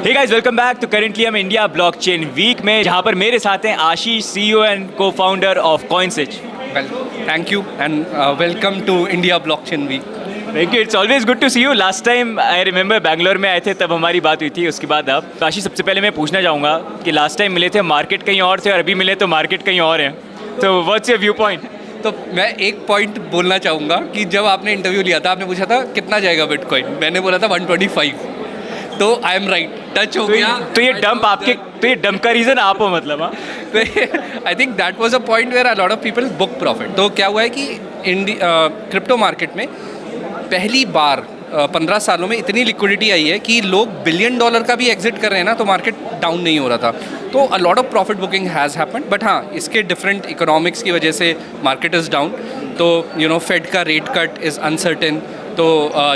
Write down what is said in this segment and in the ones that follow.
Hey guys, welcome back to currently हम India blockchain week में, जहां पर मेरे साथ हैं Ashish, CEO and co-founder of CoinSwitch। Well, thank you and welcome to India Blockchain Week. Thank you, it's always good to see you. Last time I remember Bangalore में आए थे, तब हमारी बात हुई थी। उसके बाद अब आशीष, सबसे पहले मैं पूछना चाहूँगा कि लास्ट टाइम मिले थे मार्केट कहीं और थे और अभी मिले तो मार्केट कहीं और है, तो व्हाट्स योर व्यू पॉइंट? तो मैं एक पॉइंट बोलना चाहूँगा कि जब आपने इंटरव्यू लिया था, आपने पूछा था कितना जाएगा बिटकॉइन, मैंने बोला था 125। तो आई एम राइट, टच हो गया। तो ये डंप का रीज़न आप हो, मतलब? हाँ, I think that was a point where a lot of people book profit. तो क्या हुआ है कि क्रिप्टो मार्केट में पहली बार 15 सालों में इतनी लिक्विडिटी आई है कि लोग $1 बिलियन का भी एग्जिट कर रहे हैं ना, तो मार्केट डाउन नहीं हो रहा था। तो a lot of profit booking has happened, but हाँ, इसके डिफरेंट इकोनॉमिक्स की वजह से मार्केट इज़ डाउन। तो फेड का रेट कट इज़ अनसर्टेन, तो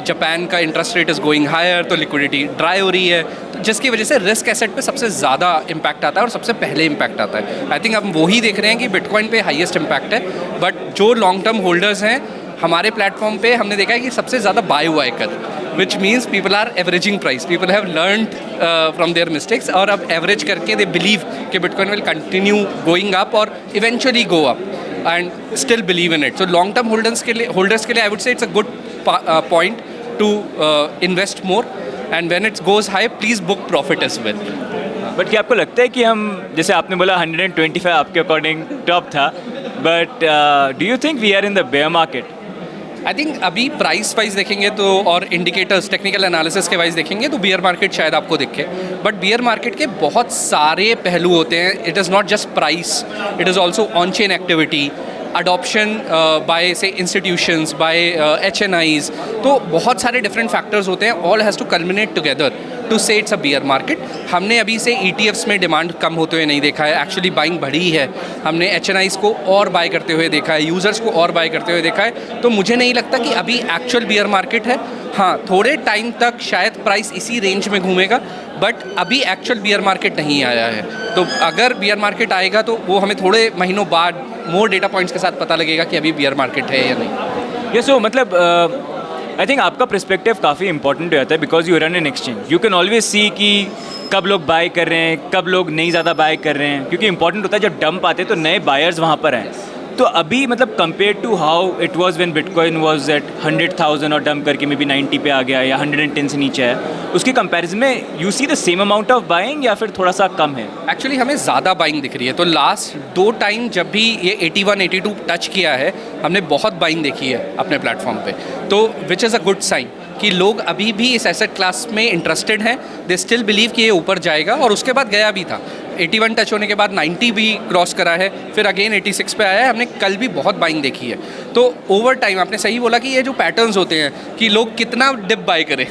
जापान का interest rate is going higher, तो लिक्विडिटी ड्राई हो रही है, तो जिसकी वजह से रिस्क एसेट पे सबसे ज़्यादा इम्पैक्ट आता है और सबसे पहले इम्पैक्ट आता है। आई थिंक हम वही देख रहे हैं कि बिटकॉइन पे हाईएस्ट इम्पैक्ट है, बट जो लॉन्ग टर्म होल्डर्स हैं हमारे प्लेटफॉर्म पे, हमने देखा है कि सबसे ज़्यादा बाय हुआ है कल, which means people are averaging price, people have learned from their mistakes, और अब एवरेज करके दे बिलीव कि bitcoin will continue going up और eventually go up and still believe in it. So long term holders के लिए I would say it's a good point to invest more, and when it goes high, please book profit as well. But क्या आपको लगता है कि हम, जैसे आपने बोला 125 आपके अकॉर्डिंग टॉप था, but do you think we are in the bear market? I think अभी प्राइस वाइज देखेंगे तो, और इंडिकेटर्स टेक्निकल एनालिसिस के वाइज देखेंगे तो बियर मार्केट शायद आपको दिखे, बट बियर मार्केट के बहुत सारे पहलू होते हैं। It is not just price, it is also on chain activity, adoption by से इंस्टीट्यूशंस, बाय HNIs, तो बहुत सारे डिफरेंट फैक्टर्स होते हैं। All has to culminate together to say it's a bear market. हमने अभी से ETFs में डिमांड कम होते हुए नहीं देखा है, एक्चुअली बाइंग बढ़ी है। हमने HNIs को और बाय करते हुए देखा है, यूज़र्स को और बाय करते हुए देखा है। तो मुझे नहीं लगता कि अभी एक्चुअल बियर मार्केट है। हाँ, थोड़े टाइम तक शायद प्राइस इसी रेंज में घूमेगा, बट अभी एक्चुअल बियर मार्केट नहीं आया है। तो अगर बियर मार्केट आएगा तो वो हमें थोड़े महीनों बाद मोर डेटा पॉइंट्स के साथ पता लगेगा कि अभी बियर मार्केट है या नहीं। ये सो मतलब आई थिंक आपका पर्सपेक्टिव काफ़ी इंपॉर्टेंट हो जाता है, because you run an exchange. You can always see कि कब लोग बाय कर रहे हैं, कब लोग नहीं ज़्यादा बाय कर रहे हैं, क्योंकि इंपॉर्टेंट होता है जब डंप आते हैं तो नए बायर्स वहाँ पर आए। तो अभी मतलब compare to how it was when bitcoin was at 100,000 और डंप करके मे बी 90 पे आ गया या 110 से नीचे है, उसके कंपैरिजन में you see the same amount of buying या फिर थोड़ा सा कम है? एक्चुअली हमें ज़्यादा बाइंग दिख रही है। तो लास्ट 2 टाइम जब भी ये 81-82 टच किया है, हमने बहुत बाइंग देखी है अपने प्लेटफॉर्म पे, तो which is a good sign कि लोग अभी भी इस एसेट क्लास में इंटरेस्टेड हैं। दे स्टिल बिलीव कि ये ऊपर जाएगा, और उसके बाद गया भी था। 81 टच होने के बाद 90 भी क्रॉस करा है, फिर अगेन 86 पे आया है। हमने कल भी बहुत बाइंग देखी है। तो ओवर टाइम आपने सही बोला कि ये जो पैटर्न्स होते हैं कि लोग कितना डिप बाय करें,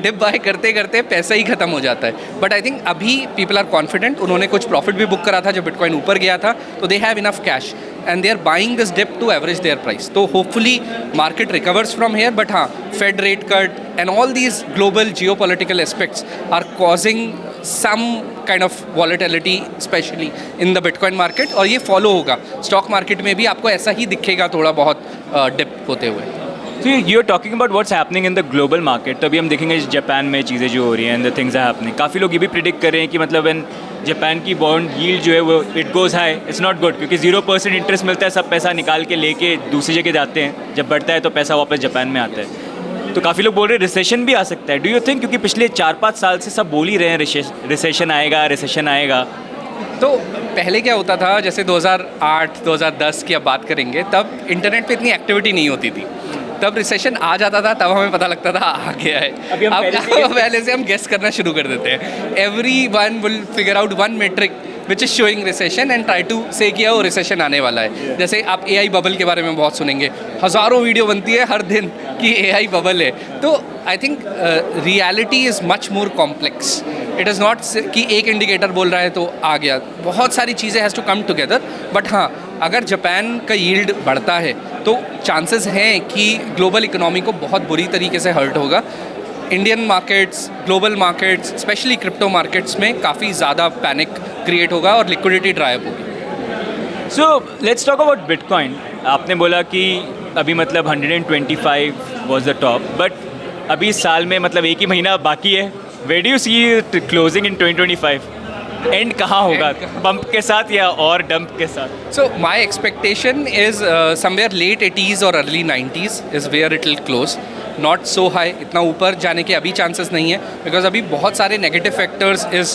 डिप बाय करते करते पैसा ही खत्म हो जाता है। बट आई थिंक अभी पीपल आर कॉन्फिडेंट। उन्होंने कुछ प्रॉफिट भी बुक करा था जब बिटकॉइन ऊपर गया था, तो they have enough cash and they are buying this dip to average their price. So hopefully market recovers from here, but हाँ, Fed rate cut and all these global geopolitical aspects are causing some kind of volatility, especially in the Bitcoin market, और ये follow होगा stock market में भी, आपको ऐसा ही दिखेगा थोड़ा बहुत dip होते हुए। You are talking about what's happening in the global market. तो अभी हम देखेंगे जापान में चीज़ें जो हो रही हैं, and the things are happening. काफ़ी लोग ये भी प्रिडिक्ट कर रहे हैं कि मतलब व्हेन जापान की बॉन्ड यील्ड जो है वो it goes high, it's not good, क्योंकि 0% इंटरेस्ट मिलता है, सब पैसा निकाल के लेके दूसरी जगह जाते हैं। जब बढ़ता है तो पैसा वापस जापान में आता है। तो काफ़ी लोग बोल रहे हैं रिसेशन भी आ सकता है। डू यू थिंक, क्योंकि पिछले 4-5 साल से सब बोल ही रहे हैं रिसेशन आएगा। तो पहले क्या होता था, जैसे 2008-2010 की अब बात करेंगे, तब इंटरनेट पे इतनी एक्टिविटी नहीं होती थी, तब रिसेशन आ जाता था, तब हमें पता लगता था आ गया है। अब पहले से हम गेस करना शुरू कर देते हैं। Everyone will figure out one metric which is showing recession and try to say किया वो रिसेशन आने वाला है। जैसे आप AI बबल के बारे में बहुत सुनेंगे, हज़ारों वीडियो बनती है हर दिन कि AI बबल है। तो I think reality is much more complex. It is not कि एक इंडिकेटर बोल रहा है तो आ गया, बहुत सारी चीज़ें has to come together. But हाँ, अगर जापान का यील्ड बढ़ता है तो चांसेस हैं कि ग्लोबल इकोनॉमी को बहुत बुरी तरीके से हर्ट होगा। Indian markets, global markets, specially crypto markets में काफ़ी ज़्यादा पैनिक क्रिएट होगा और लिक्विडिटी ड्राई अप होगी। So let's talk about bitcoin. आपने बोला कि अभी मतलब 125 वाज द टॉप, बट अभी इस साल में मतलब एक ही महीना बाकी है Where do you see it closing in 2025? And कहाँ होगा, बम्प के साथ या और डंप के साथ? So my expectation is somewhere late 80s or early 90s is where it will close. Not so high, इतना ऊपर जाने के अभी chances नहीं है because अभी बहुत सारे negative factors is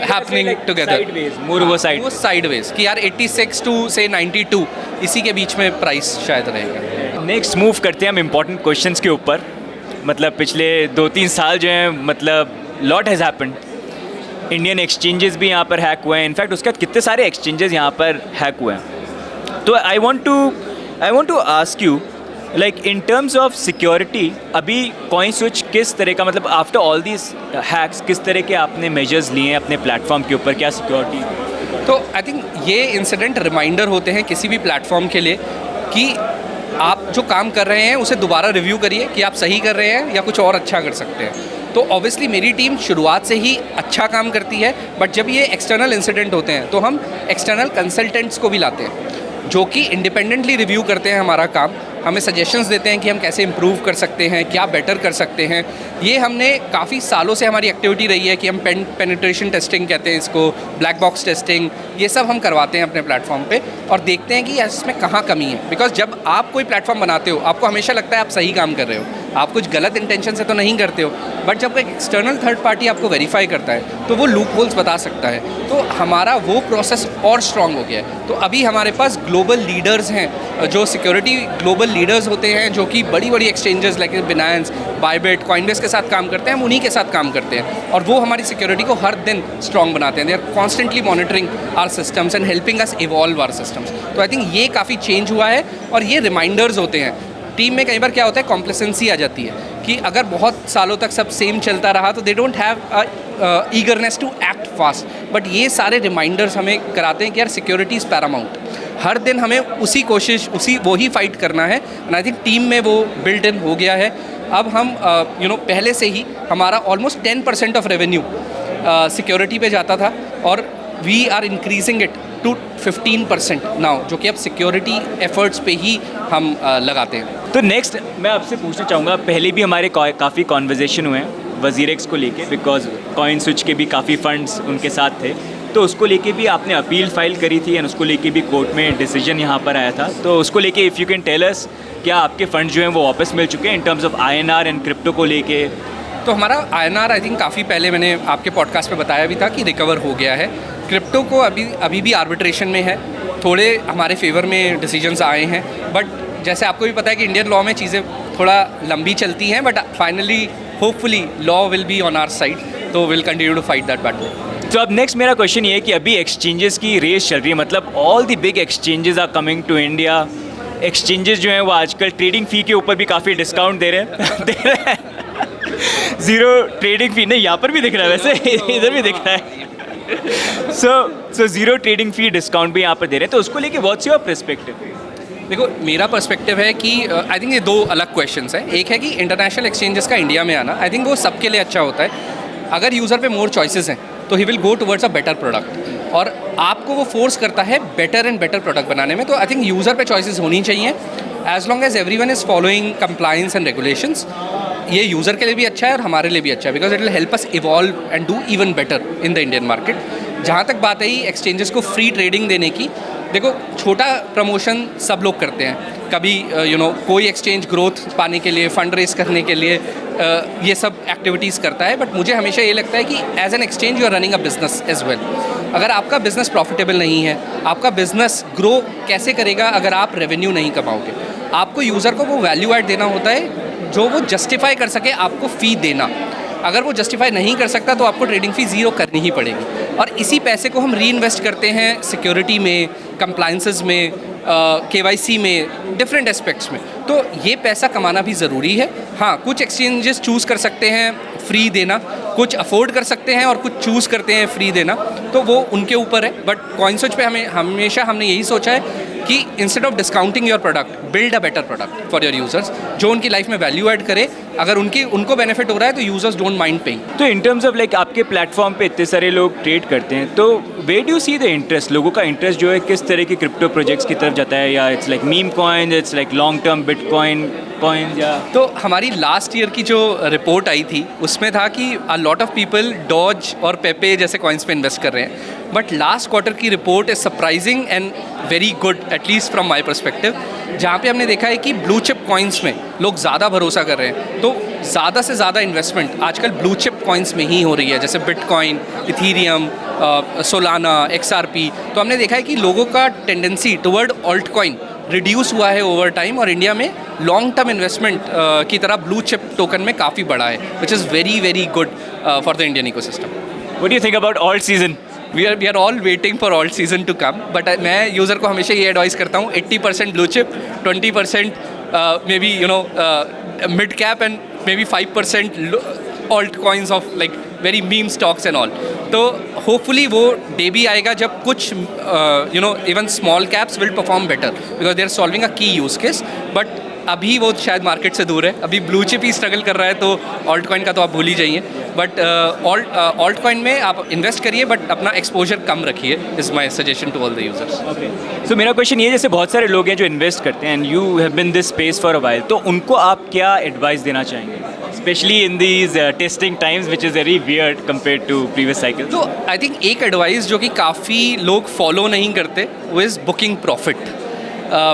happening together. Sideways, more वो side. वो sideways कि यार 86 to say 92 इसी के बीच में प्राइस शायद रहेगा. नेक्स्ट मूव करते हैं हम इम्पोर्टेंट क्वेश्चंस के ऊपर. मतलब पिछले 2-3 साल जो हैं, मतलब lot has happened. Indian exchanges भी यहाँ पर हैक हुए हैं. इनफैक्ट उसके बाद कितने सारे एक्सचेंजेस यहाँ पर हैक हुए हैं. तो I want to ask you, like in terms of security, अभी कॉइन स्विच किस तरह का, मतलब आफ्टर ऑल दीज हैक्स किस तरह के आपने मेजर्स लिए हैं अपने प्लेटफॉर्म के ऊपर, क्या सिक्योरिटी? तो आई थिंक ये इंसिडेंट रिमाइंडर होते हैं किसी भी प्लेटफॉर्म के लिए कि आप जो काम कर रहे हैं उसे दोबारा रिव्यू करिए कि आप सही कर रहे हैं या कुछ और अच्छा कर सकते हैं. तो ऑब्वियसली मेरी टीम शुरुआत से ही अच्छा काम करती है, बट जब ये एक्सटर्नल इंसिडेंट होते हैं तो हम एक्सटर्नल कंसल्टेंट्स को भी लाते हैं जो कि इंडिपेंडेंटली रिव्यू करते हैं हमारा काम, हमें सजेशंस देते हैं कि हम कैसे इम्प्रूव कर सकते हैं, क्या बेटर कर सकते हैं. ये हमने काफ़ी सालों से हमारी एक्टिविटी रही है कि हम पेनिट्रेशन टेस्टिंग कहते हैं इसको, ब्लैक बॉक्स टेस्टिंग, ये सब हम करवाते हैं अपने प्लेटफॉर्म पे और देखते हैं कि इसमें कहाँ कमी है. बिकॉज जब आप कोई प्लेटफॉर्म बनाते हो आपको हमेशा लगता है आप सही काम कर रहे हो, आप कुछ गलत इंटेंशन से तो नहीं करते हो, बट जब एक एक्सटर्नल थर्ड पार्टी आपको वेरीफाई करता है तो वो लूप होल्स बता सकता है. तो हमारा वो प्रोसेस और स्ट्रॉन्ग हो गया है. तो अभी हमारे पास ग्लोबल लीडर्स हैं जो सिक्योरिटी ग्लोबल लीडर्स होते हैं जो कि बड़ी बड़ी exchanges like Binance, Bybit, Coinbase के साथ काम करते हैं. हम उन्हीं के साथ काम करते हैं और वो हमारी सिक्योरिटी को हर दिन स्ट्रॉन्ग बनाते हैं. They are constantly monitoring our systems and helping us evolve our systems. तो आई थिंक ये काफ़ी चेंज हुआ है और ये रिमाइंडर्स होते हैं. टीम में कई बार क्या होता है, कॉम्प्लेसेंसी आ जाती है कि अगर बहुत सालों तक सब सेम चलता रहा तो they don't have eagerness to act fast. But ये सारे रिमाइंडर्स हमें कराते हैं कि यार सिक्योरिटी इज़ पैरामाउंट. हर दिन हमें वही फाइट करना है. एंड आई थिंक टीम में वो बिल्ट इन हो गया है. अब हम पहले से ही हमारा ऑलमोस्ट 10% ऑफ रेवेन्यू सिक्योरिटी पे जाता था और we are increasing it to 15% now, जो कि अब सिक्योरिटी एफर्ट्स पे ही हम लगाते हैं. तो नेक्स्ट मैं आपसे पूछना चाहूँगा, पहले भी हमारे काफ़ी कॉन्वर्जेशन हुए हैं वज़ीर-एक्स को लेके, बिकॉज कॉइन स्विच के भी काफ़ी फंड्स उनके साथ थे, तो उसको लेके भी आपने अपील फाइल करी थी एंड उसको लेके भी कोर्ट में डिसीजन यहाँ पर आया था. तो उसको लेके if you can tell us, क्या आपके फंड जो हैं वो वापस मिल चुके हैं इन terms of INR and crypto को लेके? तो हमारा INR आई थिंक काफ़ी पहले मैंने आपके पॉडकास्ट में बताया भी था कि रिकवर हो गया है. क्रिप्टो को अभी भी आर्बिट्रेशन में है. थोड़े हमारे फेवर में डिसीजंस आए हैं, बट जैसे आपको भी पता है कि इंडियन लॉ में चीज़ें थोड़ा लंबी चलती हैं, but finally hopefully law will be on our side. तो will continue to fight that battle. तो अब नेक्स्ट मेरा क्वेश्चन ये है कि अभी एक्सचेंजेस की रेस चल रही है, मतलब all the big exchanges are coming to India. Exchanges जो हैं वो आजकल ट्रेडिंग फ़ी के ऊपर भी काफ़ी डिस्काउंट दे रहे हैं. ज़ीरो ट्रेडिंग फ़ी नहीं, यहाँ पर भी दिख रहा है, वैसे इधर भी दिख रहा है. सो ज़ीरो ट्रेडिंग फ़ी डिस्काउंट भी यहाँ पर दे रहे हैं. तो उसको लेके व्हाट्स योर पर्सपेक्टिव? देखो मेरा पर्सपेक्टिव है कि आई थिंक ये दो अलग क्वेश्चंस हैं. एक है कि इंटरनेशनल एक्सचेंजेस का इंडिया में आना, आई थिंक वो सबके लिए अच्छा होता है. अगर यूज़र पे मोर चॉइसेस हैं तो he will go towards a better product, और आपको वो फोर्स करता है बेटर एंड बेटर प्रोडक्ट बनाने में. तो आई थिंक यूज़र पे चॉइसेस होनी चाहिए as long as everyone is following compliance and regulations. ये यूज़र के लिए भी अच्छा है और हमारे लिए भी अच्छा है, because it will help us evolve and do even better in the Indian market. जहाँ तक बात आई एक्सचेंजेस को फ्री ट्रेडिंग देने की, देखो छोटा प्रमोशन सब लोग करते हैं. कभी कोई एक्सचेंज ग्रोथ पाने के लिए, फंड रेज करने के लिए ये सब एक्टिविटीज़ करता है. बट मुझे हमेशा ये लगता है कि as an exchange you are running a business as well. अगर आपका बिजनेस प्रॉफिटेबल नहीं है, आपका बिजनेस ग्रो कैसे करेगा अगर आप रेवेन्यू नहीं कमाओगे? आपको यूज़र को वो वैल्यू ऐड देना होता है जो वो जस्टिफाई कर सके आपको फ़ी देना. अगर वो जस्टिफाई नहीं कर सकता तो आपको ट्रेडिंग फ़ी ज़ीरो करनी ही पड़ेगी. और इसी पैसे को हम री इन्वेस्ट करते हैं सिक्योरिटी में, कंप्लायंसेस में, KYC में, डिफरेंट एस्पेक्ट्स में. तो ये पैसा कमाना भी ज़रूरी है. हाँ, कुछ एक्सचेंजेस चूज़ कर सकते हैं फ्री देना, कुछ अफोर्ड कर सकते हैं और कुछ चूज़ करते हैं फ्री देना, तो वो उनके ऊपर है। बट कॉइनस्विच पे हमेशा हमने यही सोचा है कि instead of discounting your product, build a better product for your users, जो उनकी लाइफ में वैल्यू ऐड करे। अगर उनको बेनिफिट हो रहा है तो यूजर्स डोंट माइंड पेइंग। तो इन टर्म्स ऑफ लाइक आपके प्लेटफॉर्म पे इतने सारे लोग ट्रेड करते हैं, तो वे do you see the interest, लोगों का इंटरेस्ट जो है किस तरह के क्रिप्टो प्रोजेक्ट्स की तरफ जाता है, या it's like meme coin, it's like long term bitcoin coin, या तो हमारी लास्ट ईयर की जो रिपोर्ट आई थी उसमें था कि a lot of people doge और पेपे जैसे कॉइन्स पे इन्वेस्ट कर रहे हैं। बट लास्ट क्वार्टर की report is surprising and very good, at least from my perspective, जहाँ पे हमने देखा है कि ब्लू चिप कॉइन्स में लोग ज़्यादा भरोसा कर रहे हैं। तो ज़्यादा से ज़्यादा इन्वेस्टमेंट आजकल ब्लू चिप कॉइन्स में ही हो रही है, जैसे बिटकॉइन, इथीरियम, सोलाना, XRP। तो हमने देखा है कि लोगों का tendency toward alt coin reduce हुआ है ओवर टाइम, और इंडिया में लॉन्ग टर्म इन्वेस्टमेंट की तरह ब्लू चिप टोकन में काफ़ी बढ़ा है, which is very very good for the Indian ecosystem. What do you think about alt season? We are all waiting for alt season to come, but मैं user को हमेशा ये एडवाइस करता हूँ 80% blue chip, 20% maybe mid cap, and maybe 5% alt coins of like very meme stocks and all. तो hopefully वो day भी आएगा जब कुछ even small caps will perform better because they are solving a key use case. But अभी वो शायद market से दूर है, अभी ब्लू चिप ही स्ट्रगल कर रहा है, तो ऑल्ट कॉइन का तो आप भूल ही जाइए। बट ऑल्ट कॉइन में आप इन्वेस्ट करिए, बट अपना एक्सपोजर कम रखिए, is my suggestion to all the users. So मेरा क्वेश्चन ये है, जैसे बहुत सारे लोग हैं जो इन्वेस्ट करते हैं, and you have been this space for a while, तो उनको आप क्या एडवाइस देना चाहेंगे, specially in these testing times which is very weird compared to previous cycle? तो आई थिंक एक एडवाइस जो कि काफ़ी लोग फॉलो नहीं करते वो इज़ बुकिंग प्रॉफिट।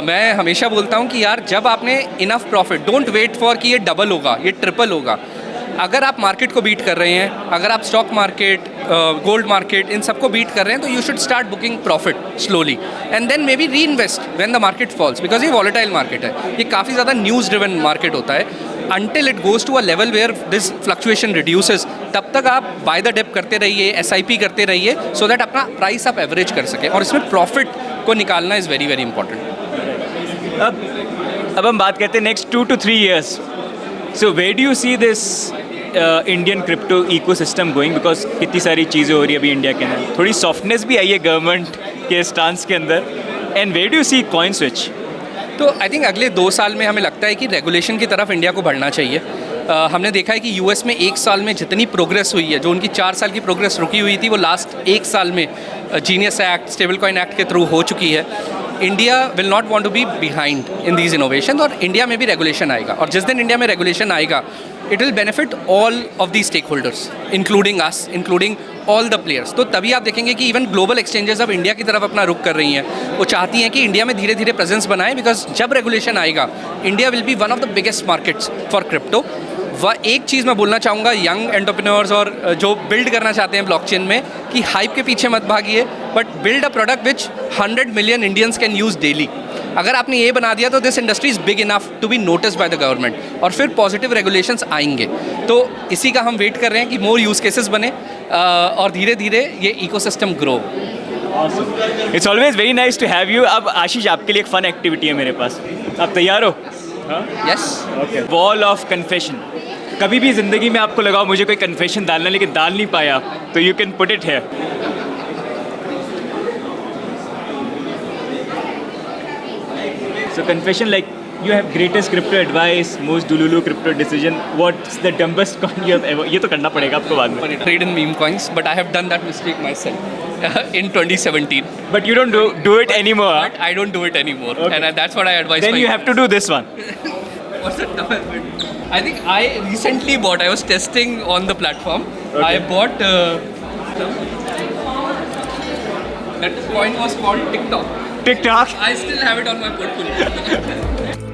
मैं हमेशा बोलता हूँ कि यार जब आपने enough profit, don't wait for कि ये डबल होगा, ये ट्रिपल होगा। अगर आप मार्केट को बीट कर रहे हैं, अगर आप स्टॉक मार्केट, गोल्ड मार्केट, इन सबको बीट कर रहे हैं, तो you should start booking profit slowly and then maybe reinvest when the market falls, because ये वॉलेटाइल मार्केट है, ये काफ़ी ज़्यादा न्यूज़ ड्रिवन मार्केट होता है। until it goes to a level where this fluctuation reduces, तब तक आप बाय द डिप करते रहिए, SIP करते रहिए, सो दैट अपना प्राइस आप एवरेज कर सकें, और इसमें प्रॉफिट को निकालना इज़ वेरी वेरी इंपॉर्टेंट। अब हम बात करते हैं next 2 to 3 years. So where do you see this Indian crypto ecosystem going, because कितनी सारी चीज़ें हो रही है अभी इंडिया के अंदर, थोड़ी सॉफ्टनेस भी आई है गवर्नमेंट के स्टांस के अंदर, and where do you see coin switch? तो आई थिंक अगले 2 साल में हमें लगता है कि रेगुलेशन की तरफ इंडिया को बढ़ना चाहिए। हमने देखा है कि यूएस में 1 साल में जितनी प्रोग्रेस हुई है, जो उनकी 4 साल की प्रोग्रेस रुकी हुई थी, वो लास्ट 1 साल में genius act, stable coin act के थ्रू हो चुकी है। India will not want to be behind in these innovation, और इंडिया में भी रेगुलेशन आएगा, और जिस दिन इंडिया में रेगुलेशन आएगा it will benefit all of the stakeholders, including us, including all the players. तो तभी आप देखेंगे कि इवन ग्लोबल एक्सचेंजेस अब इंडिया की तरफ अपना रुख कर रही हैं, वो चाहती हैं कि इंडिया में धीरे धीरे प्रेजेंस बनाएं, बिकॉज जब रेगुलेशन आएगा India will be one of the biggest markets for crypto. वह एक चीज़ मैं बोलना चाहूँगा यंग एंटरप्रेन्योर्स और जो बिल्ड करना चाहते हैं ब्लॉकचेन में, कि हाइप के पीछे मत भागिए, but build a product which 100 million Indians can use daily. अगर आपने ये बना दिया तो this industry is big enough to be noticed by the government, और फिर पॉजिटिव रेगुलेशंस आएंगे। तो इसी का हम वेट कर रहे हैं कि मोर यूज़ केसेस बने और धीरे धीरे ये ecosystem grow. It's always very nice to have you. अब आशीष, आपके लिए एक फन एक्टिविटी है मेरे पास, आप तैयार हो? Yes, okay. Wall of confession. कभी भी ज़िंदगी में आपको लगाओ मुझे कोई कन्फेशन डालना, लेकिन डाल नहीं पाया, तो you can put it here. So confession, like you have greatest crypto advice, most dululu crypto decision. What's the dumbest coin you have ever? ये तो करना पड़ेगा आपको बाद में. Trade in meme coins, but I have done that mistake myself in 2017. But you don't do it anymore. But I don't do it anymore, Okay. and that's what I advise. Then you have to do this one. What's the dumbest bit? I think I recently bought. I was testing on the platform. Okay. I bought. That coin was called TikTok. TikTok. I still have it on my portfolio.